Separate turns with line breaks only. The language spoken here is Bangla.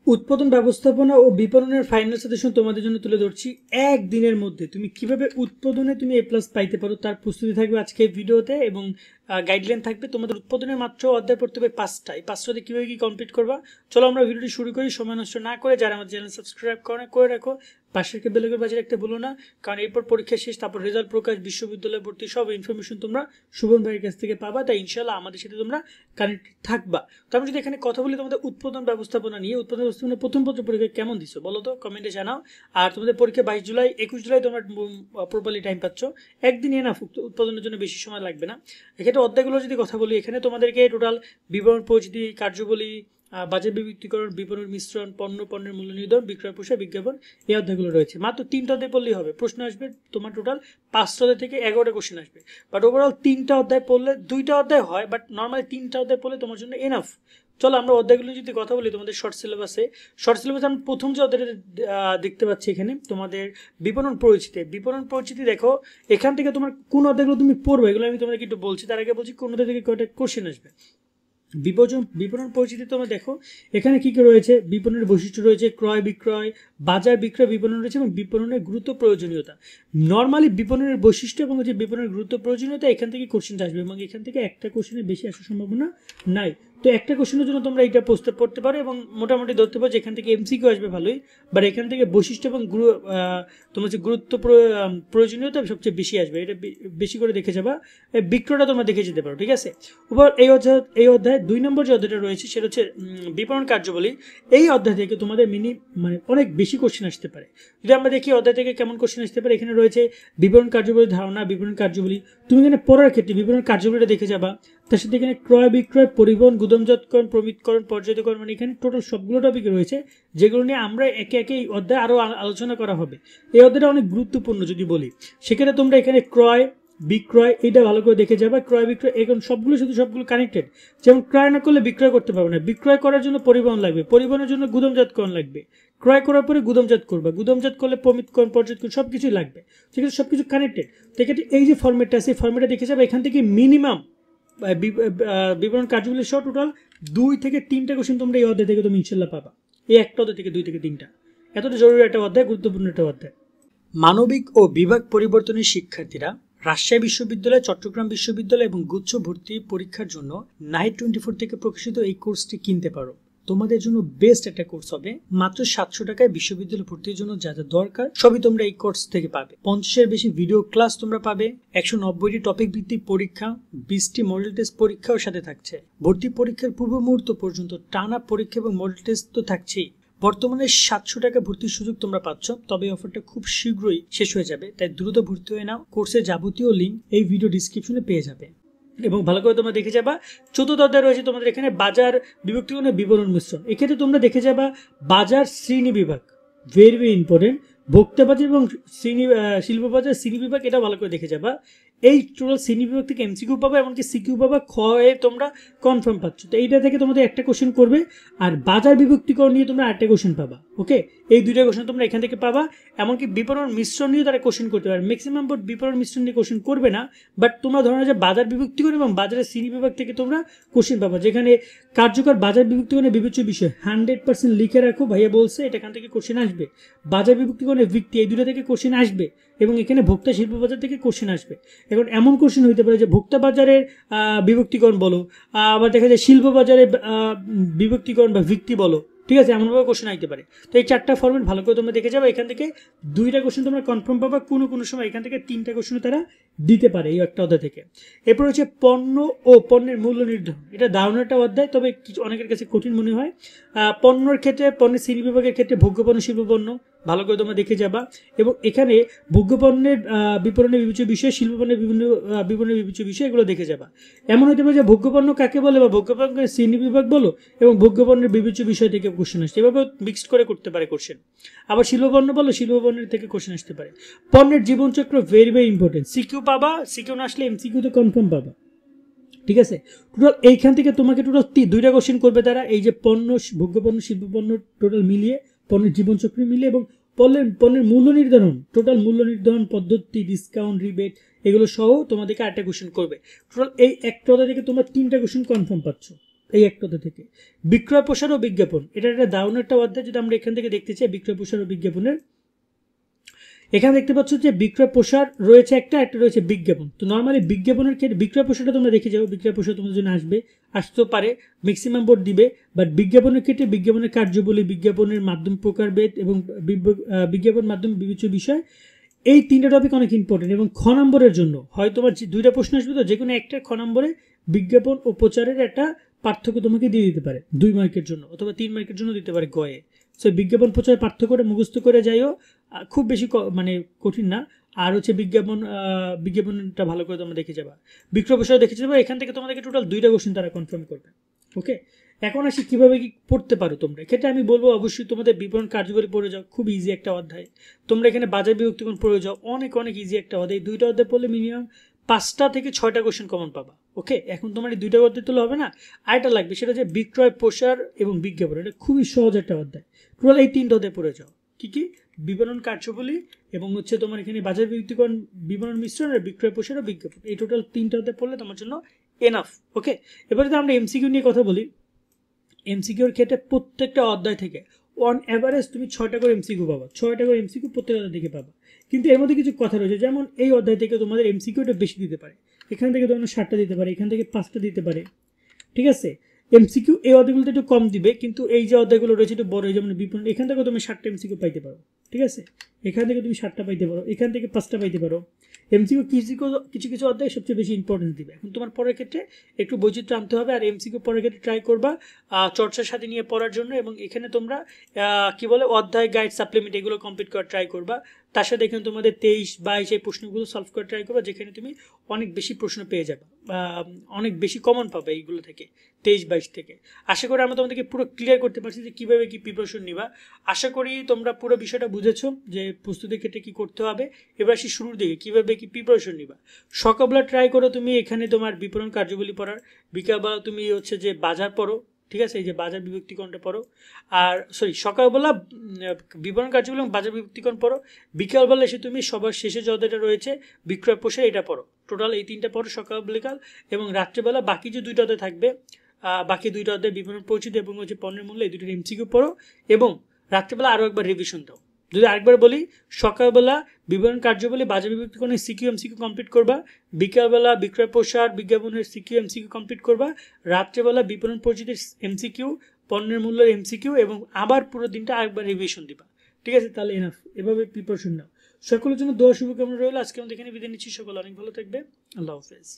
উৎপাদন ব্যবস্থাপনা ও বিপণনের ফাইনাল সাজেশন তোমাদের জন্য তুলে ধরছি। একদিনের মধ্যে তুমি কিভাবে উৎপাদনে তুমি A+ পাইতে পারো তার প্রস্তুতি থাকবে আজকে এই ভিডিওতে, এবং গাইডলাইন থাকবে। তোমাদের উৎপাদনের মাত্র অধ্যায় পড়তে হবে 5টা। এই 5টাতে কিভাবে কি কমপ্লিট করবা, চলো আমরা ভিডিওটি শুরু করি। সময় নষ্ট না করে যারা আমার চ্যানেল সাবস্ক্রাইব করে রাখো, পাশের বেলের বাজারে রাখতে ভুলো না, কারণ এরপর পরীক্ষা শেষ, তারপর রেজাল্ট প্রকাশ, বিশ্ববিদ্যালয় ভর্তি সব ইনফরমেশন তোমরা শুভন ভাইয়ের কাছ থেকে পাবা। তাই ইনশাল্লাহ আমাদের সাথে তোমরা কানেক্টেড থাকবা। তো আমি যদি এখানে কথা বলি তোমাদের উৎপাদন ব্যবস্থাপনা নিয়ে, উৎপাদন ব্যবস্থাপনা প্রথম পত্র পরীক্ষা কেমন দিছো বলো তো, কমেন্টে জানাও। আর তোমাদের পরীক্ষা 22 জুলাই 21 জুলাই তোমরা প্রপারলি টাইম পাচ্ছ, একদিন এনাফ, উৎপাদনের জন্য বেশি সময় লাগবে না। এক্ষেত্রে অধ্যায়গুলো যদি কথা বলি, এখানে তোমাদেরকে টোটাল বিবরণ, পরিচিতি, কার্যবলী, বাজার বিবিধীকরণ, বিপণন মিশ্রণ, পণ্যের মূল্য নির্ধারণ, বিক্রয় প্রসার, বিজ্ঞাপন, এই অধ্যায়গুলো রয়েছে। মাত্র 3টা অধ্যায় পড়লেই হবে। প্রশ্ন আসবে তোমার টোটাল 5টা অধ্যায় থেকে 11টা কোশ্চেন আসবে। বাট ওভারঅল 3টা অধ্যায় পড়লে, 2টা অধ্যায় হয়, বাট নর্মালি 3টা অধ্যায় পড়লে তোমার জন্য এনাফ। চলো আমরা অধ্যায়গুলো যদি কথা বলি, তোমাদের শর্ট সিলেবাসে আমি প্রথম যে অধ্যায়টা দেখতে পাচ্ছি এখানে তোমাদের বিপণন পরিচিতি দেখো। এখান থেকে তোমার কোন অধ্যায়গুলো তুমি পড়বে এগুলো আমি তোমাদেরকে একটু বলছি। তার আগে বলছি কোন অধ্যায় থেকে কয়টা কোশ্চেন আসবে। বিপণন পরিচিতি তোমরা দেখো, এখানে কি কি রয়েছে। বিপণনের বৈশিষ্ট্য রয়েছে, ক্রয় বিক্রয়, বাজার বিক্রয় বিপণন রয়েছে, এবং বিপণনের গুরুত্ব প্রয়োজনীয়তা। নর্মালি বিপণনের বৈশিষ্ট্য এবং হচ্ছে বিপণনের গুরুত্ব প্রয়োজনীয়তা এখান থেকে কোশ্চেনটা আসবে, এবং এখান থেকে একটা কোশ্চেনের বেশি আসার সম্ভাবনা নাই। তো একটা কোশ্চেনের জন্য তোমরা এটা প্রস্তুত পড়তে পারো, এবং মোটামুটি ধরতে পারো যে এখান থেকে এমসিকিউ আসবে ভালোই। বাট এখান থেকে বৈশিষ্ট্য এবং তোমার যে গুরুত্ব প্রয়োজনীয়তা সবচেয়ে বেশি আসবে, এটা বেশি করে দেখে যাবা। বিক্রয়টা তোমরা দেখে যেতে পারো, ঠিক আছে। এবার এই অধ্যায় 2 নম্বর যে অধ্যায়টা রয়েছে সেটা হচ্ছে বিপণন কার্যবলী। এই অধ্যায় থেকে তোমাদের মানে অনেক বেশি কোশ্চেন আসতে পারে। যদি আমরা দেখি অধ্যায় থেকে কেমন কোশ্চেন আসতে পারে, এখানে রয়েছে বিপণন কার্যবলী ধারণা, বিপণন কার্যবলী। তুমি এখানে পড়ার ক্ষেত্রে বিপণন কার্যবলীটা দেখে যাবা। তার সাথে এখানে ক্রয় বিক্রয়, পরিবহন, গুদামজাতকরণ, প্রমিতকরণ, পর্যায়করণ, মানে এখানে টোটাল সবগুলো টপিক রয়েছে, যেগুলো নিয়ে আমরা একে একে এই অধ্যায় আরও আলোচনা করা হবে। এই অধ্যায়টা অনেক গুরুত্বপূর্ণ যদি বলি, সেক্ষেত্রে তোমরা এখানে ক্রয় বিক্রয় এটা ভালো করে দেখে যাবে। ক্রয় বিক্রয় এখন সবগুলো কানেক্টেড। যেমন ক্রয় না করলে বিক্রয় করতে পারবে না, বিক্রয় করার জন্য পরিবহন লাগবে, পরিবহনের জন্য গুদামজাতকরণ লাগবে, ক্রয় করার পরে গুদামজাত করবে, গুদামজাত করলে প্রমিতকরণ, পর্যায়করণ সবকিছুই লাগবে, ঠিক আছে। সবকিছু কানেক্টেড। সেক্ষেত্রে এই যে ফর্মেটটা আছে, এই ফর্মেটটা দেখে যাবে। এখান থেকে মিনিমাম বিবরণ কার্যগুলি সহ টোটাল 2 থেকে 3টা কোশ্চেন তোমরা এই অধ্যায় থেকে তুমি ইনশাল্লাহ পাবা। এই একটা অধ্যায় থেকে 2 থেকে 3টা, এতটা জরুরি একটা অধ্যায়, গুরুত্বপূর্ণ একটা অধ্যায়। মানবিক ও বিভাগ পরিবর্তনের শিক্ষার্থীরা রাজশাহী বিশ্ববিদ্যালয়, চট্টগ্রাম বিশ্ববিদ্যালয় এবং গুচ্ছ ভর্তি পরীক্ষার জন্য নাইট 24 থেকে প্রকাশিত এই কোর্সটি কিনতে পারো। তোমাদের জন্য বেস্ট একটা কোর্স হবে। মাত্র 700 টাকায় বিশ্ববিদ্যালয় ভর্তির জন্য যা যা দরকার সবই তোমরা এই কোর্স থেকে পাবে। 50-এর বেশি ভিডিও ক্লাস তোমরা পাবে, 190টি টপিক ভিত্তিক পরীক্ষা, 20টি মডেল টেস্ট পরীক্ষাও সাথে থাকছে। ভর্তি পরীক্ষার পূর্ব মুহূর্ত পর্যন্ত টানা পরীক্ষা এবং মডেল টেস্ট তো থাকছেই। বর্তমানে 700 টাকা ভর্তির সুযোগ তোমরা পাচ্ছ, তবে অফারটা খুব শীঘ্রই শেষ হয়ে যাবে। তাই দ্রুত ভর্তি হয়ে নাও। কোর্সের যাবতীয় লিঙ্ক এই ভিডিও ডিসক্রিপশনে পেয়ে যাবে, এবং ভালো করে তোমরা দেখে যাবা। চতুর্থ অধ্যায় রয়েছে তোমাদের এখানে বাজার বিভক্তিকরণ, বিপণন মিশ্রণ। এক্ষেত্রে তোমরা দেখে যাবা বাজার শ্রেণী বিভাগ, ভেরি ইম্পর্টেন্ট। ভোক্তা বাজার এবং শিল্প বাজার শ্রেণী বিভাগ, এটা ভালো করে দেখে যাবা। এই টোটাল শ্রেণী বিভাগ থেকে এমসিকিউ পাবা, এমনকি সিকিউ পাবা, খয়ে তোমরা কনফার্ম পাচ্ছ। তো এইটা থেকে তোমাদের একটা কোশ্চেন করবে, আর বাজার বিভক্তিকরণ নিয়ে তোমরা একটা কোশ্চেন পাবা। ওকে, এই 2টা কোশ্চেন তোমরা এখান থেকে পাবা। এমনকি বিপণন মিশ্রণ নিয়েও তারা কোশ্চেন করতে পারে। ম্যাক্সিমাম বোর্ড বিপণন মিশ্রণ নিয়ে কোশ্চেন করবে না, বাট তোমরা ধরো যে বাজার বিভক্তিকরণ এবং বাজারের শ্রেণী বিভাগ থেকে তোমরা কোশ্চেন পাবা, যেখানে কার্যকর বাজার বিভক্তিকরণের বিবেচ্য বিষয় 100% লিখে রাখো। ভাইয়া বলছে এটা এখান থেকে কোশ্চেন আসবে। বাজার বিভক্তিকরণের ভিত্তি, এই 2টা থেকে কোশ্চেন আসবে, এবং এখানে ভোক্তা শিল্প বাজার থেকে কোশ্চেন আসবে। এখন এমন কোশ্চেন হইতে পারে যে ভোক্তা বাজারের বিভক্তিকরণ বলো, আবার দেখা যায় শিল্প বাজারের বিভক্তিকরণ বা ভিত্তি বলো, ঠিক আছে, এমনভাবে কোশ্চেন আইতে পারে। তো এই 4টা ফর্মেট ভালো করে তোমরা দেখে যাবে। এখান থেকে 2টা কোশ্চেন তোমরা কনফার্ম পাবা, কোনো সময় এখান থেকে 3টা কোশ্চেন তারা দিতে পারে এই একটা অধ্যায় থেকে। এরপর হচ্ছে পণ্য ও পণ্যের মূল্য নির্ধারণ। এটা দারুণ একটা অধ্যায়, তবে কিছু অনেকের কাছে কঠিন মনে হয়। পণ্যের ক্ষেত্রে, পণ্যের শ্রেণী বিভাগের ক্ষেত্রে ভোগ্যপণ্য, শিল্পপণ্য ভালো করে তোমরা দেখে যাবা, এবং এখানে ভোগ্যপণ্যের বিপণনের বিবেচ্য বিষয়, শিল্পপণ্যের বিভিন্ন বিপণনের বিবেচ্য বিষয়, এগুলো দেখে যাবা। এমন হতে পারে যে ভোগ্যপণ্য কাকে বলে বা ভোগ্যপণ্যের শ্রেণী বিভাগ বলো, এবং ভোগ্যপণ্যের বিবেচ্য বিষয় থেকে কোশ্চেন আসছে। এভাবে মিক্সড করে করতে পারে কোশ্চেন। আবার শিল্পপণ্য বলো, শিল্পপণ্যের থেকে কোশ্চেন আসতে পারে। পণ্যের জীবনচক্র ভেরি ইম্পর্টেন্ট। সিকিউ পাবা, সিকিউ না আসলে এমসিকিউ তো কনফার্ম পাবা, ঠিক আছে। টোটাল এইখান থেকে তোমাকে টোটাল 2টা কোশ্চেন করবে তারা, এই যে পণ্য, ভোগ্যপণ্য, শিল্পপণ্য টোটাল মিলিয়ে, পণ্যের জীবনচক্র মিলিয়ে, এবং পণ্যের মূল্য নির্ধারণ, টোটাল মূল্য নির্ধারণ পদ্ধতি, ডিসকাউন্ট, রিবেট, এগুলো সহ তোমাদেরকে 8টা কোশ্চেন করবে। টোটাল এই একটা থেকে তোমরা 3টা কোশ্চেন কনফার্ম পাচ্ছ। এই একটা অধ্যায় থেকে। বিক্রয় প্রসার ও বিজ্ঞাপন, এটা একটা দারুণ একটা অধ্যায়। যদি আমরা এখান থেকে দেখতে চাই বিক্রয় প্রসার ও বিজ্ঞাপনের, এখানে দেখতে পাচ্ছ যে বিক্রয় প্রসার রয়েছে একটা রয়েছে বিজ্ঞাপন। তো নর্মালি বিজ্ঞাপনের ক্ষেত্রে বিক্রয় প্রসারটা তোমরা দেখে যাও, বিক্রয় প্রসার তোমাদের জন্য আসতেও পারে, ম্যাক্সিমাম বোর্ড দিবে। বাট বিজ্ঞাপনের ক্ষেত্রে বিজ্ঞাপনের কার্যবলী, বিজ্ঞাপনের মাধ্যম প্রকারভেদ এবং বিজ্ঞাপন মাধ্যম বিবেচ্য বিষয়, এই তিনটা টপিক অনেক ইম্পর্টেন্ট। এবং খ নম্বরের জন্য হয় তোমার দুইটা প্রশ্ন আসবে, তো যে কোনো একটা খ নম্বরে বিজ্ঞাপন ও প্রচারের একটা পার্থক্য তোমাকে দিয়ে দিতে পারে 2 মার্কের জন্য, অথবা 3 মার্কের জন্য দিতে পারে গয়ে। সো বিজ্ঞাপন প্রচার পার্থক্যটা মুখস্থ করে যাইও, খুব বেশি মানে কঠিন না। আর হচ্ছে বিজ্ঞাপনটা ভালো করে তোমরা দেখে যাবা, বিক্রয় প্রসার দেখে যাবা। এখান থেকে তোমাদেরকে টোটাল 2টা কোশ্চেন তারা কনফার্ম করবে। ওকে, এখন আসি কিভাবে কি পড়তে পারো তোমরা। এক্ষেত্রে আমি বলবো অবশ্যই তোমাদের বিপণন কার্যকরী পড়ে যাও, খুব ইজি একটা অধ্যায়। তোমরা এখানে বাজার বিভক্তিকরণ পড়ে যাও, অনেক ইজি একটা অধ্যায়। 2টা অধ্যায় পড়লে মিনিমাম 5টা থেকে 6টা কোশ্চেন কমন পাবা। ওকে, এখন তোমার এই 2টা অধ্যায় তুলে হবে না, আরেকটা লাগবে, সেটা হচ্ছে বিক্রয় প্রসার এবং বিজ্ঞাপন। এটা খুবই সহজ একটা অধ্যায়। টোটাল এই 3টা অধ্যায় পড়ে যাও। কি বিপণন কার্যবলী এবং হচ্ছে তোমার এখানে বাজার বিভক্তিকরণ, বিপণন মিশ্রণ আর বিক্রয় প্রসার ও বিজ্ঞাপন, এই টোটাল 3টা অধ্যায় পড়লে তোমার জন্য এনাফ। ওকে, এবারে যদি আমরা এমসিকিউ নিয়ে কথা বলি, এমসিকিউর ক্ষেত্রে প্রত্যেকটা অধ্যায় থেকে অন অ্যাভারেজ তুমি 6টা করে এমসিকিউ পাবা, 6টা করে এমসিকিউ প্রত্যেক অধ্যায় থেকে পাবা। কিন্তু এর মধ্যে কিছু কথা রয়েছে, যেমন এই অধ্যায় থেকে তোমাদের এমসিকিউটা বেশি দিতে পারে, এখান থেকে তোমার 7টা দিতে পারে, এখান থেকে 5টা দিতে পারে। ঠিক আছে, এমসিকিউ এই অধ্যায়গুলোতে একটু কম দিবে, কিন্তু এই যে অধ্যায়গুলো রয়েছে একটু বড়, যেমন বিপণন, এখান থেকে তুমি 7টা এমসিকিউ পাইতে পারো। ঠিক আছে, এখান থেকে তুমি 7টা পাইতে পারো, এখান থেকে 5টা পাইতে পারো। এমসিকিউ কিছু অধ্যায় সবচেয়ে বেশি ইম্পর্টেন্স দিবে। এখন তোমার পরের ক্ষেত্রে একটু বৈচিত্র্য আনতে হবে, আর এমসিকিউ পরের ক্ষেত্রে ট্রাই করবা চর্চার সাথে নিয়ে পড়ার জন্য। এবং এখানে তোমরা কি বলে অধ্যায়, গাইড, সাপ্লিমেন্ট এগুলো কমপ্লিট করার ট্রাই করবা। তার সাথে এখানে তোমাদের 23, 22 এই প্রশ্নগুলো সলভ করার ট্রাই করবা, যেখানে তুমি অনেক বেশি প্রশ্ন পেয়ে যাবে, অনেক বেশি কমন পাবে এইগুলো থেকে, 23, 22 থেকে। আশা করি আমরা তোমাদেরকে পুরো ক্লিয়ার করতে পারছি যে কীভাবে কি প্রিপারেশন নিবা। আশা করি তোমরা পুরো বিষয়টা বুঝেছো যে প্রস্তুতির ক্ষেত্রে কী করতে হবে। এবার আসি শুরুর দিকে কীভাবে কি প্রিপারেশন নিবা। সকালবেলা ট্রাই করো তুমি এখানে তোমার বিপণন কার্যবলী পড়ার, বিকালবেলা তুমি হচ্ছে যে বাজার পড়ো। ঠিক আছে, এই যে বাজার বিভক্তিকরণটা পড়ো, আর সকালবেলা বিপণন কার্যবলী এবং বাজার বিভক্তিকরণ পড়ো। বিকালবেলা এসে তুমি সবার শেষে যে অধ্যায়টা রয়েছে বিক্রয় প্রসার, এটা পড়ো। টোটাল এই 3টা পড়ো সকাল বিকাল। এবং রাত্রেবেলা বাকি যে 2টা অধ্যায় থাকবে, বাকি 2টা অধ্যায় বিপণন পরিচিতি এবং হচ্ছে পণ্যের মূল্য, এই 2টার এমসিকিউ পড়ো। এবং রাত্রেবেলা আরও একবার রিভিশন দাও। যদি আরেকবার বলি, সকালবেলা বিবরণ কার্যবলী, বাজার বিভক্তিকরণের সিকিউ এমসিকিউ কমপ্লিট করবা, বিকালবেলা বিক্রয় প্রসার, বিজ্ঞাপনের সিকিউ এমসিকিউ কমপ্লিট করবা, রাত্রেবেলা বিপণন পরিচিতির এমসিকিউ, পণ্যের মূল্যের এমসিকিউ, এবং আবার পুরো দিনটা আরেকবার রিভিশন দিবা। ঠিক আছে, তাহলে এনাফ, এভাবে প্রিপারেশন নাও। সকলের জন্য দোয়া শুভকামনা রইল। আজকে আমাদের এখানে বিদায় নিচ্ছি, সকল অনেক ভালো থাকবে। আল্লাহ হাফেজ।